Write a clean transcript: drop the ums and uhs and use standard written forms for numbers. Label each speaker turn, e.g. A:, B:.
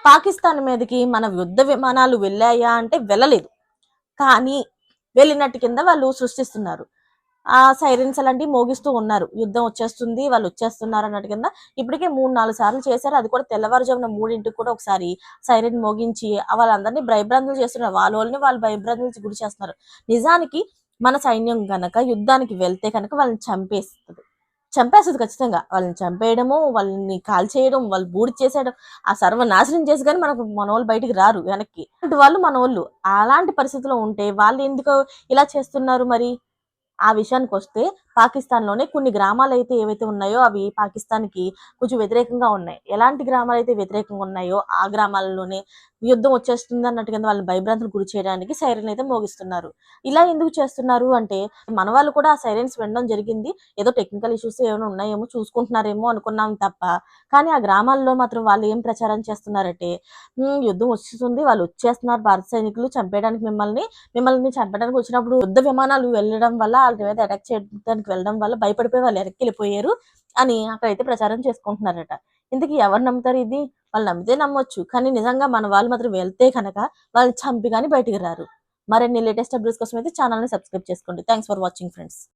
A: పాకిస్తాన్ మీదకి మన యుద్ధ విమానాలు వెళ్ళాయా అంటే వెళ్ళలేదు. కానీ వెళ్ళినట్టు కింద వాళ్ళు సృష్టిస్తున్నారు. ఆ సైరన్స్ అలాంటివి మోగిస్తూ ఉన్నారు. యుద్ధం వచ్చేస్తుంది, వాళ్ళు వచ్చేస్తున్నారు అన్నట్టు కింద ఇప్పటికే 3, 4 సార్లు చేశారు. అది కూడా తెల్లవారుజామున 3కి కూడా ఒకసారి సైరన్ మోగించి వాళ్ళందరినీ భయభ్రాంతులు చేస్తున్నారు. వాళ్ళని వాళ్ళు భయభ్రాంతులకు గురి చేస్తున్నారు. నిజానికి మన సైన్యం గనక యుద్ధానికి వెళ్తే కనుక వాళ్ళని చంపేస్తుంది ఖచ్చితంగా. వాళ్ళని చంపేయడము, వాళ్ళని కాల్చేయడం, వాళ్ళు బూడి చేసేయడం, ఆ సర్వనాశనం చేసి కానీ మనోళ్ళు బయటికి రారు వెనక్కి. అలాంటి వాళ్ళు మనోళ్ళు. అలాంటి పరిస్థితిలో ఉంటే వాళ్ళు ఎందుకు ఇలా చేస్తున్నారు మరి? ఆ విషయానికొస్తే పాకిస్తాన్‌లోనే కొన్ని గ్రామాలైతే ఏవైతే ఉన్నాయో అవి పాకిస్తాన్‌కి కొంచెం వ్యతిరేకంగా ఉన్నాయి. ఎలాంటి గ్రామాలైతే వ్యతిరేకంగా ఉన్నాయో ఆ గ్రామాలలోనే యుద్ధం వచ్చేస్తుంది అన్నట్టు కింద వాళ్ళని భయభ్రాంతులకు గురి చేయడానికి సైరన్ అయితే మోగిస్తున్నారు. ఇలా ఎందుకు చేస్తున్నారు అంటే మన వాళ్ళు కూడా ఆ సైరన్స్ వినడం జరిగింది. ఏదో టెక్నికల్ ఇష్యూస్ ఏమైనా ఉన్నాయేమో చూసుకుంటున్నారేమో అనుకున్నాం తప్ప, కానీ ఆ గ్రామాల్లో మాత్రం వాళ్ళు ఏం ప్రచారం చేస్తున్నారంటే యుద్ధం వచ్చేస్తుంది, వాళ్ళు వచ్చేస్తున్నారు భారత సైనికులు చంపేయడానికి మిమ్మల్ని చంపడానికి వచ్చినప్పుడు యుద్ధ విమానాలు వెళ్ళడం వల్ల వాళ్ళ మీద అటాక్ చేయడానికి వెళ్ళడం వల్ల భయపడిపోయి వాళ్ళు వెనక్కి వెళ్ళిపోయారు అని అక్కడైతే ప్రచారం చేసుకుంటున్నారట. ఇంతకీ ఎవరు నమ్ముతారు ఇది? వాళ్ళు నమ్మితే నమ్మొచ్చు. కానీ నిజంగా మన వాళ్ళు మాత్రం వెళ్తే కనుక వాళ్ళు చంపి గాని బయటికి రారు. మరిన్ని లేటెస్ట్ అప్డేట్స్ కోసం అయితే ఛానల్‌ని సబ్స్క్రైబ్ చేసుకోండి. Thanks for watching friends.